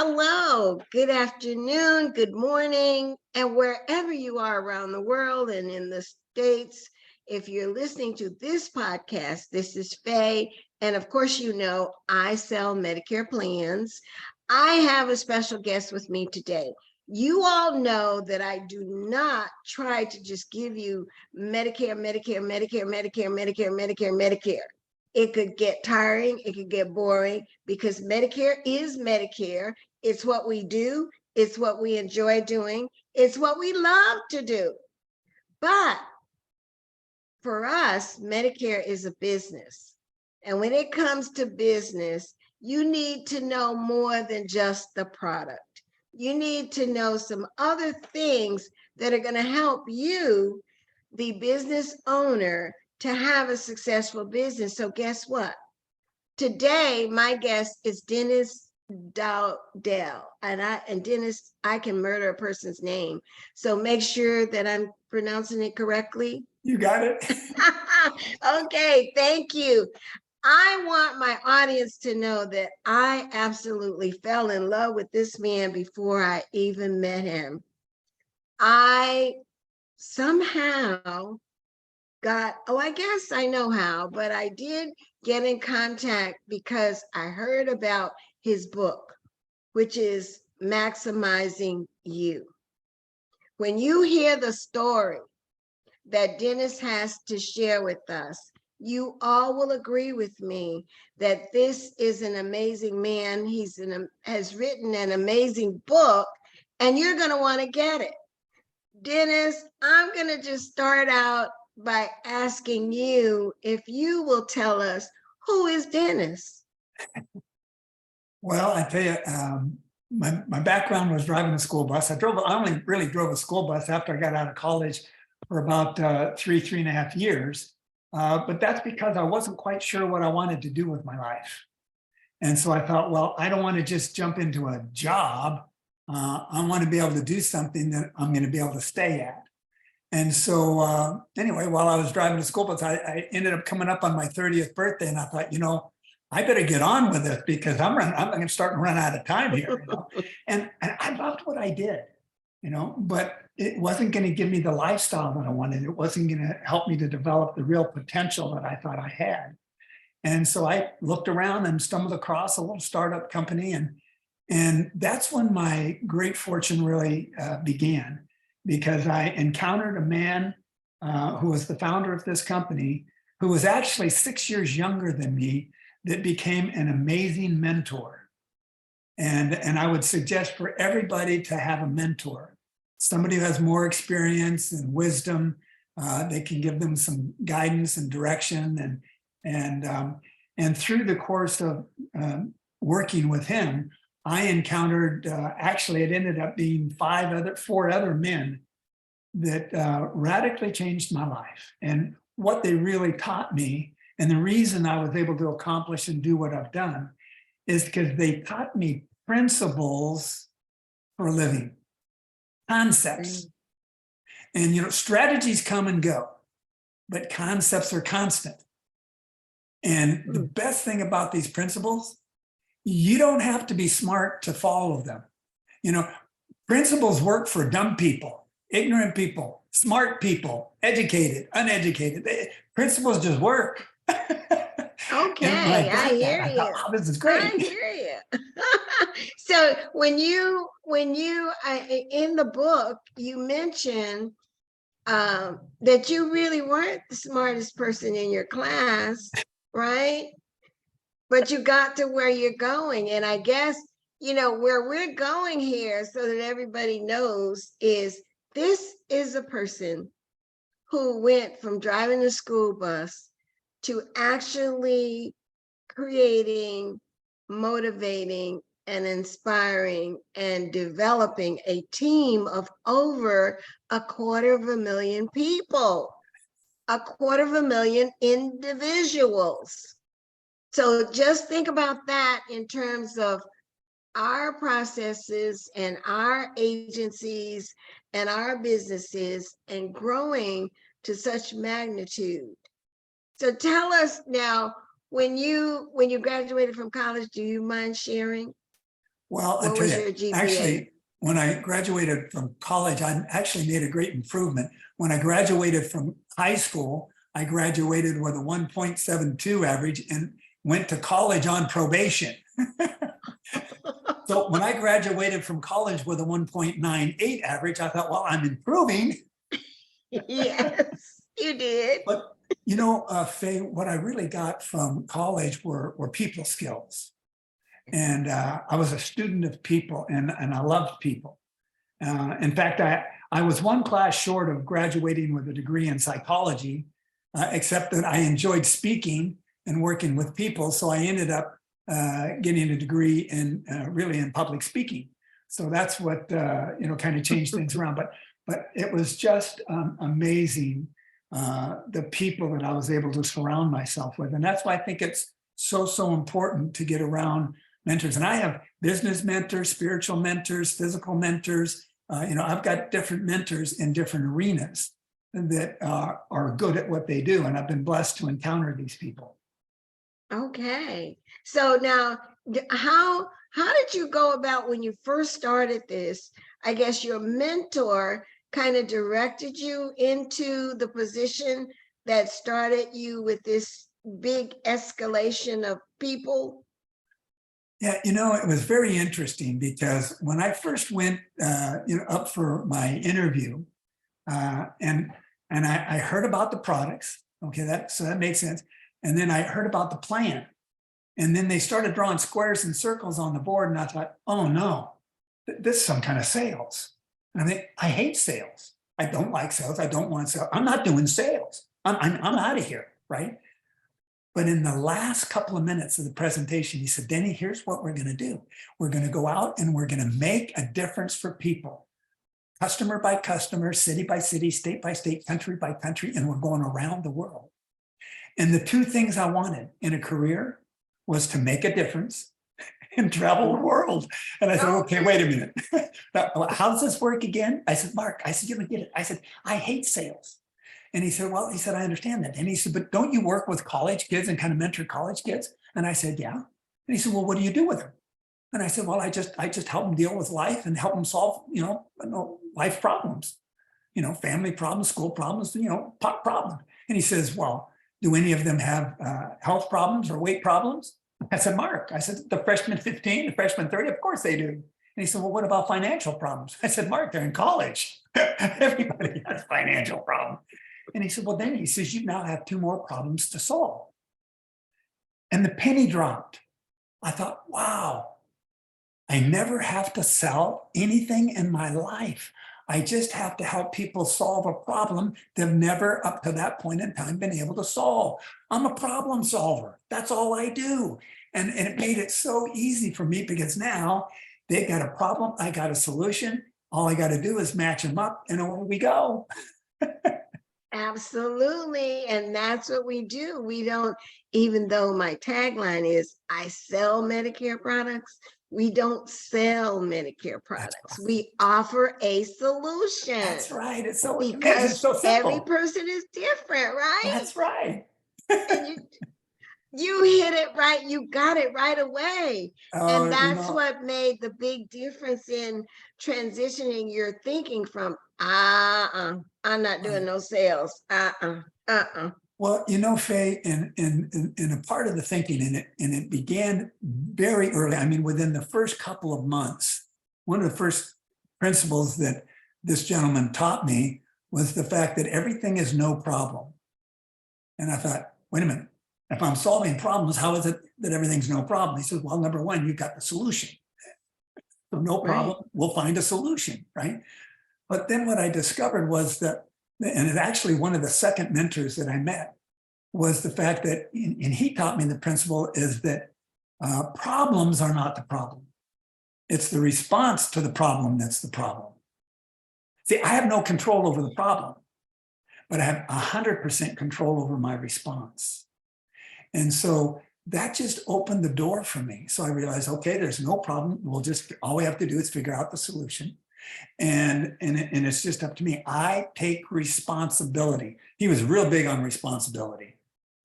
Hello, good afternoon, good morning, and wherever you are around the world and in the States, if you're listening to this podcast, this is Faye. And of course, you know, I sell Medicare plans. I have a special guest with me today. You all know that I do not try to just give you Medicare, Medicare, Medicare, Medicare, Medicare, Medicare, Medicare. It could get tiring, it could get boring because Medicare is Medicare. It's what we do, it's what we enjoy doing, it's what we love to do. But for us, Medicare is a business. And when it comes to business, you need to know more than just the product. You need to know some other things that are going to help you, the business owner, to have a successful business. So guess what? Today, my guest is Dennis Dowdell. And Dennis, I can murder a person's name. So make sure that I'm pronouncing it correctly. You got it. Okay, thank you. I want my audience to know that I absolutely fell in love with this man before I even met him. I somehow I guess I know how, but I did get in contact because I heard about his book, which is Maximizing You. When you hear the story that Dennis has to share with us, you all will agree with me that this is an amazing man. Has written an amazing book, and you're going to want to get it. Dennis, I'm going to just start out by asking you if you will tell us, who is Dennis? Well, I tell you, my background was driving a school bus. I only really drove a school bus after I got out of college for about 3.5 years. But that's because I wasn't quite sure what I wanted to do with my life. And so I thought, well, I don't want to just jump into a job. I want to be able to do something that I'm going to be able to stay at. And so anyway, while I was driving the school bus, I ended up coming up on my 30th birthday, and I thought, I better get on with this because I'm going to start to run out of time here. And I loved what I did, but it wasn't going to give me the lifestyle that I wanted. It wasn't going to help me to develop the real potential that I thought I had. And so I looked around and stumbled across a little startup company, and that's when my great fortune really began. Because I encountered a man who was the founder of this company, who was actually 6 years younger than me, that became an amazing mentor. And I would suggest for everybody to have a mentor, somebody who has more experience and wisdom. They can give them some guidance and direction. And through the course of working with him, I encountered, actually, it ended up being 4 other men that radically changed my life. And what they really taught me, and the reason I was able to accomplish and do what I've done, is because they taught me principles for a living, concepts. And, strategies come and go, but concepts are constant. And the best thing about these principles, you don't have to be smart to follow them. Principles work for dumb people, ignorant people, smart people, educated, uneducated. Principles just work. Okay, I hear you. Oh, this is great. I hear you. So when you in the book, you mentioned that you really weren't the smartest person in your class, right? But you got to where you're going. And I guess, where we're going here, so that everybody knows, is this is a person who went from driving a school bus to actually creating, motivating, and inspiring and developing a team of over 250,000 people, 250,000 individuals. So just think about that in terms of our processes and our agencies and our businesses and growing to such magnitude. So tell us now, when you graduated from college, do you mind sharing? Well, I What tell was you, your GPA? actually, when I graduated from college, I actually made a great improvement. When I graduated from high school, I graduated with a 1.72 average and went to college on probation. So when I graduated from college with a 1.98 average, I thought, well, I'm improving. Yes, you did. But Faye, what I really got from college were people skills. And I was a student of people, and I loved people. In fact, I was one class short of graduating with a degree in psychology, except that I enjoyed speaking and working with people. So I ended up getting a degree in really in public speaking. So that's what kind of changed things around. But it was just amazing, the people that I was able to surround myself with, and that's why I think it's so important to get around mentors. And I have business mentors, spiritual mentors, physical mentors. I've got different mentors in different arenas that are good at what they do, and I've been blessed to encounter these people. Okay. So now, how did you go about when you first started this? I guess your mentor kind of directed you into the position that started you with this big escalation of people. Yeah, it was very interesting because when I first went, up for my interview, and I heard about the products. Okay, so that makes sense. And then I heard about the plan, and then they started drawing squares and circles on the board, and I thought, oh no, this is some kind of sales. I mean, I hate sales. I don't like sales. I don't want sales. I'm not doing sales. I'm out of here, right? But in the last couple of minutes of the presentation, he said, Denny, here's what we're going to do. We're going to go out and we're going to make a difference for people, customer by customer, city by city, state by state, country by country, and we're going around the world. And the two things I wanted in a career was to make a difference and travel the world. And I said, okay, wait a minute. How does this work again? I said, Mark, you don't get it. I said, I hate sales. And he said, I understand that. And he said, but don't you work with college kids and kind of mentor college kids? And I said, yeah. And he said, well, what do you do with them? And I said, well, I just help them deal with life and help them solve, life problems, family problems, school problems, pop problems. And he says, well, do any of them have health problems or weight problems? I said, Mark, the freshman 15, the freshman 30, of course they do. And he said, well, what about financial problems? I said, Mark, they're in college. Everybody has financial problems. And he said, well, then he says, you now have two more problems to solve. And the penny dropped. I thought, wow, I never have to sell anything in my life. I just have to help people solve a problem they've never up to that point in time been able to solve. I'm a problem solver. That's all I do. And it made it so easy for me because now they've got a problem. I got a solution. All I got to do is match them up and over we go. Absolutely. And that's what we do. We don't, even though my tagline is, I sell Medicare products, we don't sell Medicare products. Right. We offer a solution. That's right. It's so because it's so simple. Every person is different, right? That's right. And you hit it right. You got it right away. And that's what made the big difference in transitioning your thinking from, I'm not doing no sales. Well, Faye, in a part of the thinking, and it began very early. I mean, within the first couple of months, one of the first principles that this gentleman taught me was the fact that everything is no problem. And I thought, wait a minute, if I'm solving problems, how is it that everything's no problem? He says, well, number one, you've got the solution. So no problem, right. We'll find a solution, right? But then what I discovered was that, and it actually one of the second mentors that I met was the fact that, and he taught me the principle is that problems are not the problem. It's the response to the problem that's the problem. See, I have no control over the problem, but I have 100% control over my response. And so that just opened the door for me. So I realized, okay, there's no problem. All we have to do is figure out the solution. And it's just up to me. I take responsibility. He was real big on responsibility,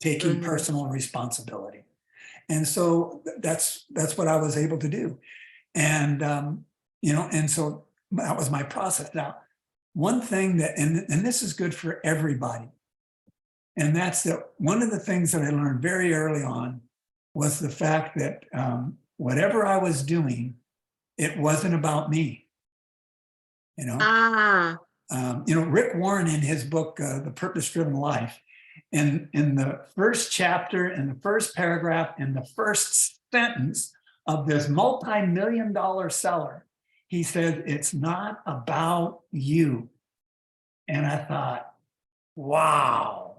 taking personal responsibility. And so that's what I was able to do. And, and so that was my process. Now, one thing that, and this is good for everybody, and that's that one of the things that I learned very early on was the fact that whatever I was doing, it wasn't about me. Ah, Rick Warren in his book, The Purpose-Driven Life, in the first chapter, in the first paragraph, in the first sentence of this multi-million-dollar seller, he said, it's not about you. And I thought, wow.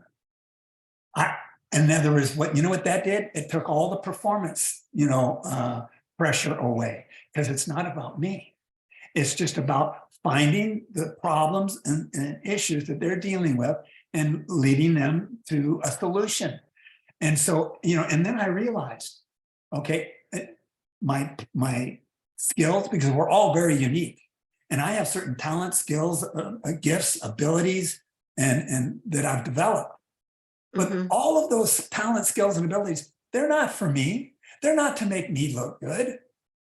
In other words, what that did? It took all the performance, pressure away, because it's not about me. It's just about finding the problems and issues that they're dealing with and leading them to a solution. And so, and then I realized, okay, my skills, because we're all very unique, and I have certain talents, skills, gifts, abilities, and that I've developed. But all of those talents, skills, and abilities, they're not for me. They're not to make me look good.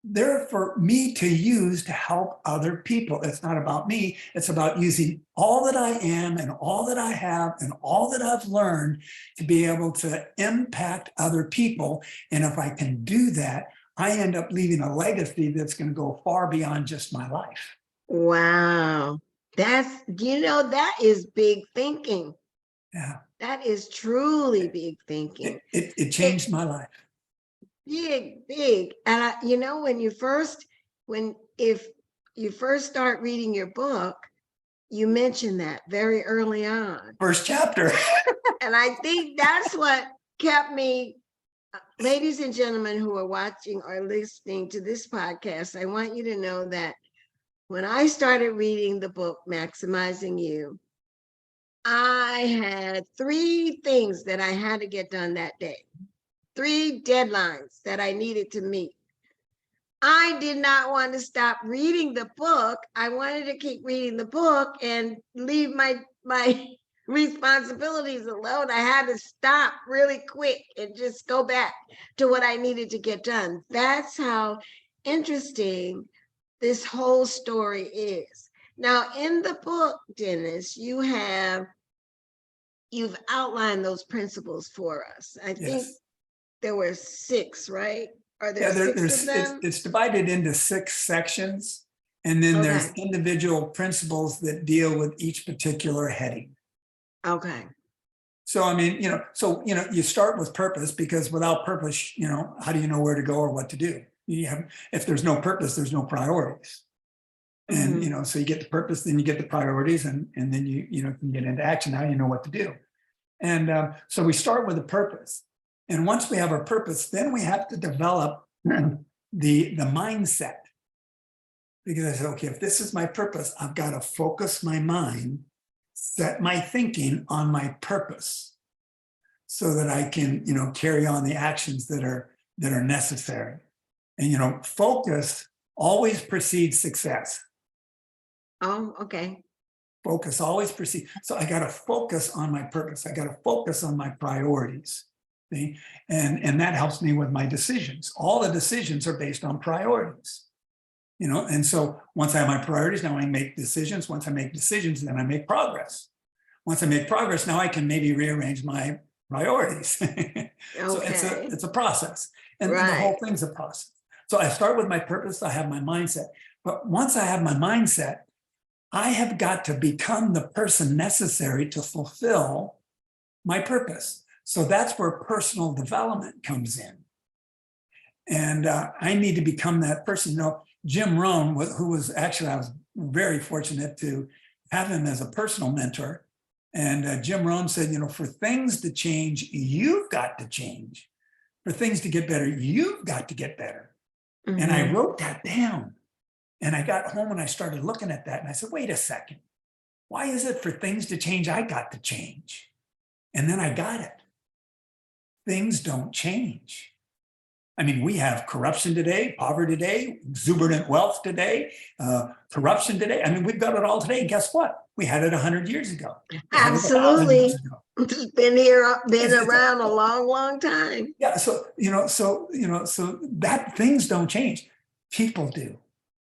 They're for me to use to help other people. It's not about me. It's about using all that I am and all that I have and all that I've learned to be able to impact other people. And if I can do that, I end up leaving a legacy that's going to go far beyond just my life. Wow. That is big thinking. Yeah. That is truly big thinking. It changed my life. Big. And if you first start reading your book, you mentioned that very early on. First chapter. And I think that's what kept me, ladies and gentlemen who are watching or listening to this podcast, I want you to know that when I started reading the book, Maximizing You, I had 3 things that I had to get done that day. 3 deadlines that I needed to meet. I did not want to stop reading the book. I wanted to keep reading the book and leave my responsibilities alone. I had to stop really quick and just go back to what I needed to get done. That's how interesting this whole story is. Now, in the book, Dennis, you've outlined those principles for us. I think there were 6, right? Are there 6 of them? It's divided into 6 sections, and then there's individual principles that deal with each particular heading. Okay. So, I mean, you start with purpose, because without purpose, how do you know where to go or what to do? If there's no purpose, there's no priorities. And, so you get the purpose, then you get the priorities, and then you can get into action. Now you know what to do. And so we start with a purpose. And once we have our purpose, then we have to develop the mindset. Because I said, okay, if this is my purpose, I've got to focus my mind, set my thinking on my purpose, so that I can, carry on the actions that are necessary. And, focus always precedes success. Oh, okay. Focus always precedes. So I got to focus on my purpose. I got to focus on my priorities. See? And that helps me with my decisions. All the decisions are based on priorities. And so once I have my priorities, now I make decisions. Once I make decisions, then I make progress. Once I make progress, now I can maybe rearrange my priorities. So it's a process. And the whole thing's a process. So I start with my purpose, I have my mindset. But once I have my mindset, I have got to become the person necessary to fulfill my purpose. So that's where personal development comes in. And I need to become that person. Jim Rohn, who was actually, I was very fortunate to have him as a personal mentor. And Jim Rohn said, for things to change, you've got to change. For things to get better, you've got to get better. And I wrote that down. And I got home and I started looking at that. And I said, wait a second. Why is it for things to change, I got to change? And then I got it. Things don't change. I mean, we have corruption today, poverty today, exuberant wealth today, corruption today. I mean, we've got it all today. Guess what? We had it 100 years ago. Absolutely. It's been around a long, long time. Yeah. So that things don't change. People do.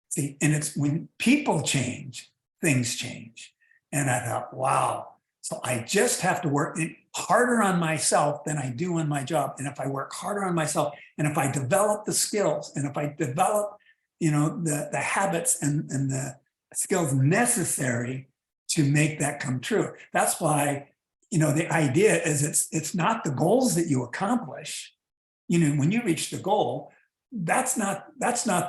See, and it's when people change, things change. And I thought, wow. So I just have to work harder on myself than I do on my job. And if I work harder on myself, and if I develop the skills, and if I develop, the habits and the skills necessary to make that come true. That's why, the idea is it's not the goals that you accomplish. When you reach the goal, that's not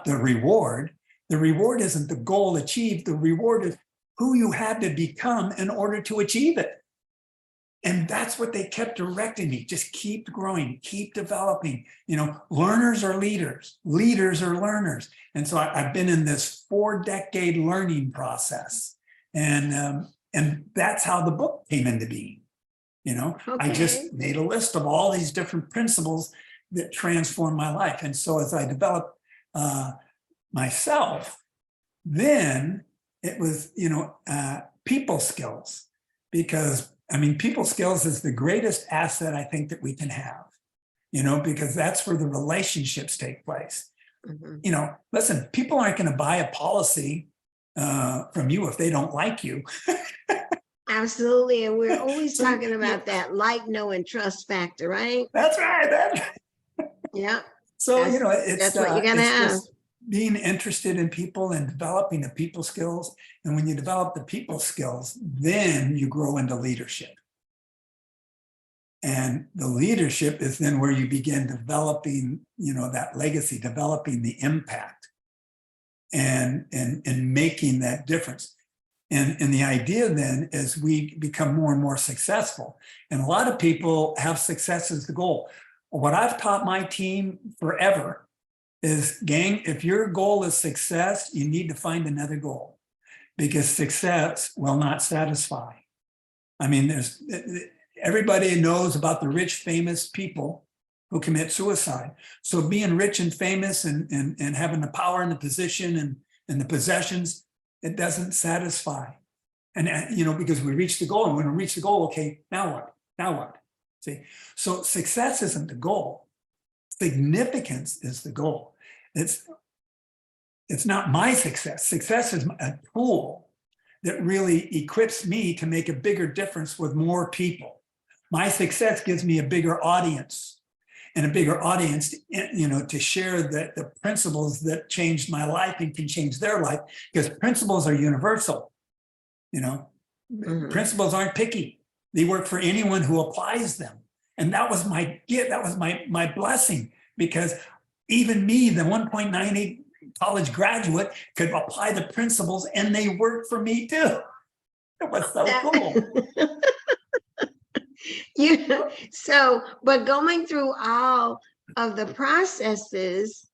the reward. The reward isn't the goal achieved. The reward is who you had to become in order to achieve it. And that's what they kept directing me. Just keep growing, keep developing. Learners are leaders, leaders are learners. And so I've been in this 4-decade learning process. And that's how the book came into being. I just made a list of all these different principles that transformed my life. And so as I developed myself, then it was, people skills, because people skills is the greatest asset I think that we can have, because that's where the relationships take place. Mhm. Listen, people aren't going to buy a policy from you if they don't like you. Absolutely. And we're always So, talking about that like, know, and trust factor, right? That's right. Yeah. So, That's what you're gonna it's have. just being interested in people and developing the people skills. And when you develop the people skills, then you grow into leadership. And the leadership is then where you begin developing, that legacy, developing the impact and making that difference. And the idea then is we become more and more successful. And a lot of people have success as the goal. What I've taught my team forever is, gang, if your goal is success, you need to find another goal, because success will not satisfy. Everybody knows about the rich, famous people who commit suicide. So being rich and famous and having the power and the position and the possessions, it doesn't satisfy. And, because we reach the goal, and when we reach the goal, okay, now what? Now what? See, so success isn't the goal. Significance is the goal. It's not my success. Success is a tool that really equips me to make a bigger difference with more people. My success gives me a bigger audience, and a bigger audience, to share the principles that changed my life and can change their life, because principles are universal. Principles aren't picky. They work for anyone who applies them. And that was my gift. That was my blessing, because even me, the 1.98 college graduate, could apply the principles and they worked for me too. It was so cool. But going through all of the processes,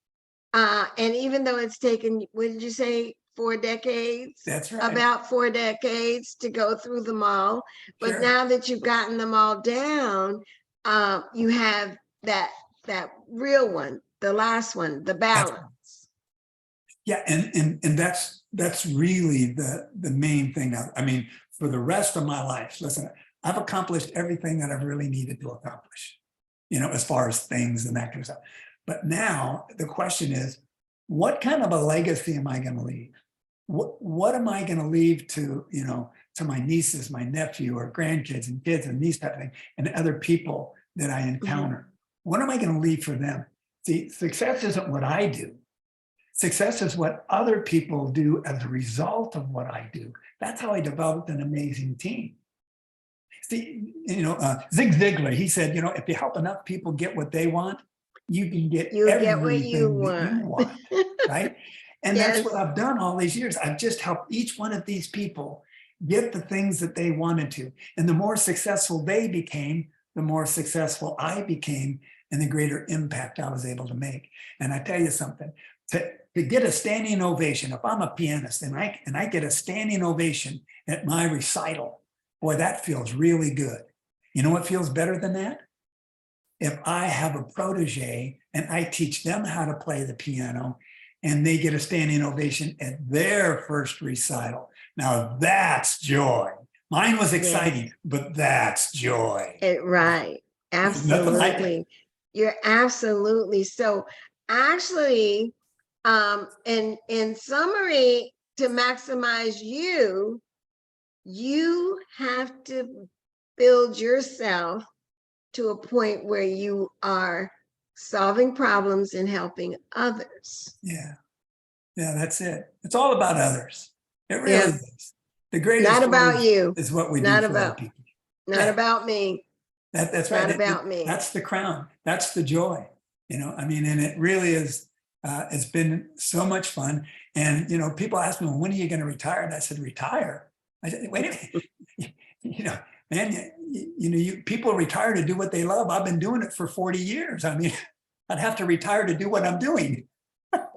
and even though it's taken, what did you say, 4 decades? That's right. About 4 decades to go through them all. But Sure. now that you've gotten them all down, you have that real one, the last one, the balance. Yeah, and that's really the main thing. For the rest of my life, listen, I've accomplished everything that I've really needed to accomplish, as far as things and that kind of stuff. But now the question is, what kind of a legacy am I going to leave? What am I going to leave to, to my nieces, my nephew, or grandkids and kids and these type of things, and other people that I encounter? What am I going to leave for them? See, success isn't what I do. Success is what other people do as a result of what I do. That's how I developed an amazing team. See, Zig Ziglar, he said, if you help enough people get what they want, you can get everything what you that you want, right? And Yes. That's what I've done all these years. I've just helped each one of these people get the things that they wanted to. And the more successful they became, the more successful I became, and the greater impact I was able to make. And I tell you something, to get a standing ovation, if I'm a pianist and I get a standing ovation at my recital, boy, that feels really good. You know what feels better than that? If I have a protege and I teach them how to play the piano and they get a standing ovation at their first recital. Now that's joy. Mine was exciting, but that's joy. Right. Absolutely. You're absolutely. So actually, And in summary, to maximize you, you have to build yourself to a point where you are solving problems and helping others. Yeah. Yeah, that's it. It's all about others. It really Yeah, is. The greatest not joy about you, is what we do not for other about, people. not Yeah, about me, that's right. not about me. That's the crown. That's the joy. I mean, and it really is. It's been so much fun. And people ask me, well, when are you going to retire? And I said, retire. I said, wait a minute. Man, people retire to do what they love. I've been doing it for 40 years. I mean, I'd have to retire to do what I'm doing.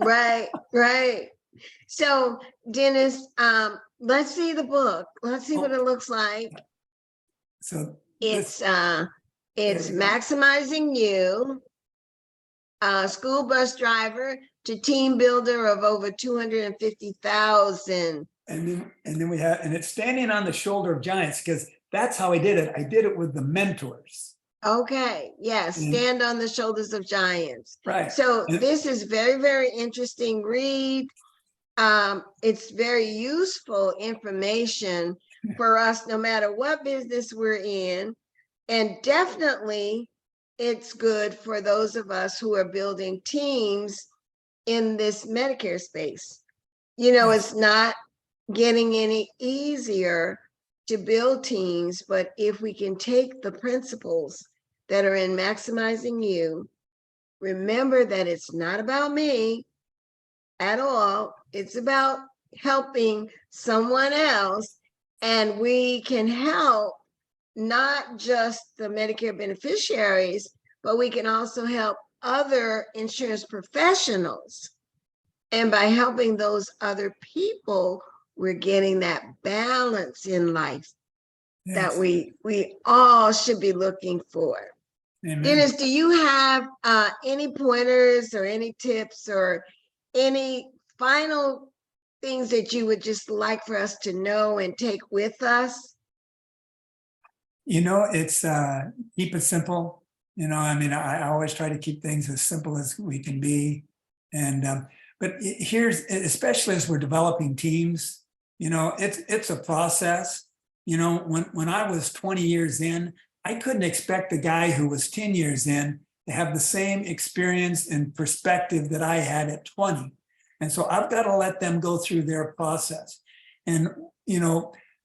Right, right. So, Dennis, let's see the book. Let's see what it looks like. So It's we go. Maximizing You, school bus driver to team builder of over 250,000. And then we have, and it's standing on the shoulder of giants, because that's how I did it. I did it with the mentors. Okay, yes, And- stand on the shoulders of giants. Right. So this is very, very interesting read. It's very useful information for us, no matter what business we're in. And definitely it's good for those of us who are building teams in this Medicare space. It's not getting any easier to build teams, but if we can take the principles that are in Maximizing You, remember that it's not about me at all. It's about helping someone else, and we can help not just the Medicare beneficiaries, but we can also help other insurance professionals. And by helping those other people, we're getting that balance in life that we all should be looking for. Amen. Dennis, do you have any pointers or any tips or any final things that you would just like for us to know and take with us? It's keep it simple. I mean, I always try to keep things as simple as we can be. And but here's, especially as we're developing teams, it's a process. When I was 20 years in, I couldn't expect the guy who was 10 years in to have the same experience and perspective that I had at 20. And so I've got to let them go through their process. And,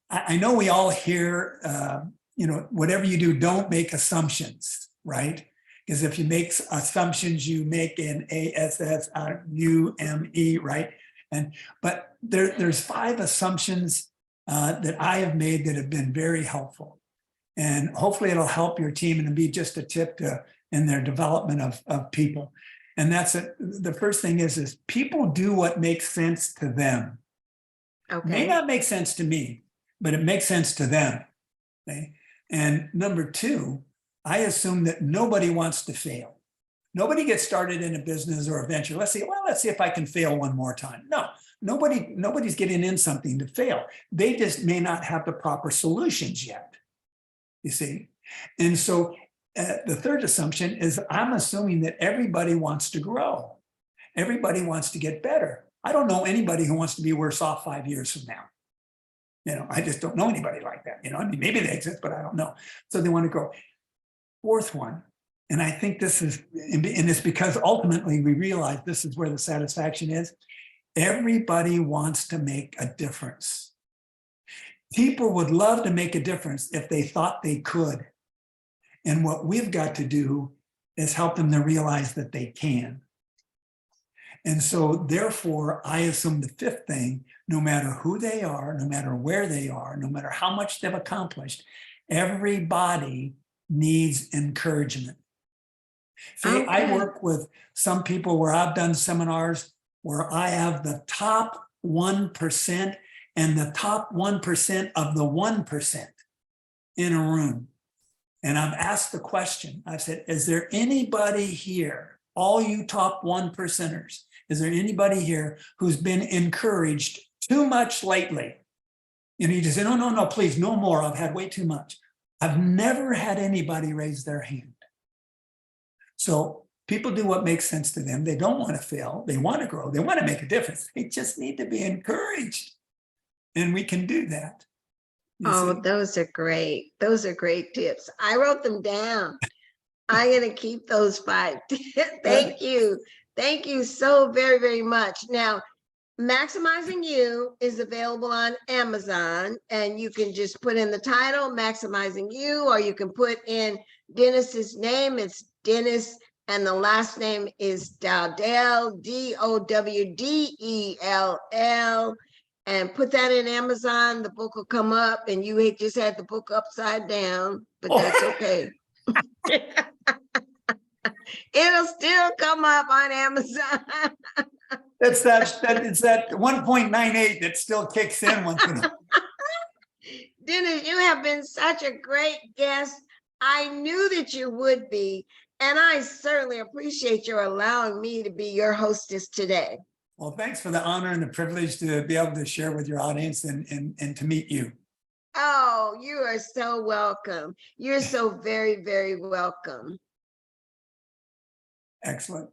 I know we all hear, whatever you do, don't make assumptions, right? Because if you make assumptions, you make an ASSUME, right? But there's 5 assumptions that I have made that have been very helpful. And hopefully it'll help your team and be just a tip in their development of people. And that's it. The first thing is people do what makes sense to them. Okay. May not make sense to me, but it makes sense to them. Okay? And number 2, I assume that nobody wants to fail. Nobody gets started in a business or a venture. Let's see if I can fail one more time. No, nobody's getting in something to fail. They just may not have the proper solutions yet. You see? And so the third assumption is I'm assuming that everybody wants to grow. Everybody wants to get better. I don't know anybody who wants to be worse off 5 years from now. I just don't know anybody like that. I mean, maybe they exist, but I don't know. So they want to grow. Fourth one, and I think this is, and it's because ultimately we realize this is where the satisfaction is. Everybody wants to make a difference. People would love to make a difference if they thought they could. And what we've got to do is help them to realize that they can. And so therefore, I assume the 5th thing, no matter who they are, no matter where they are, no matter how much they've accomplished, everybody needs encouragement. See, I work with some people where I've done seminars where I have the top 1% and the top 1% of the 1% in a room. And I've asked the question, I've said, is there anybody here, all you top 1%ers, is there anybody here who's been encouraged too much lately? You just say, no, please, no more. I've had way too much. I've never had anybody raise their hand. So People do what makes sense to them. They don't want to fail. They want to grow. They want to make a difference. They just need to be encouraged. And we can do that. Oh, those are great. Those are great tips. I wrote them down. I'm going to keep those 5. Thank you. Thank you so very, very much. Now, Maximizing You is available on Amazon, and you can just put in the title, Maximizing You, or you can put in Dennis's name. It's Dennis, and the last name is Dowdell, Dowdell, and put that in Amazon. The book will come up, and you just had the book upside down, but that's okay. It'll still come up on Amazon. It's that 1.98 that still kicks in once in a Dennis, you have been such a great guest. I knew that you would be, and I certainly appreciate your allowing me to be your hostess today. Well, thanks for the honor and the privilege to be able to share with your audience and to meet you. Oh, you are so welcome. You're so very, very welcome. Excellent.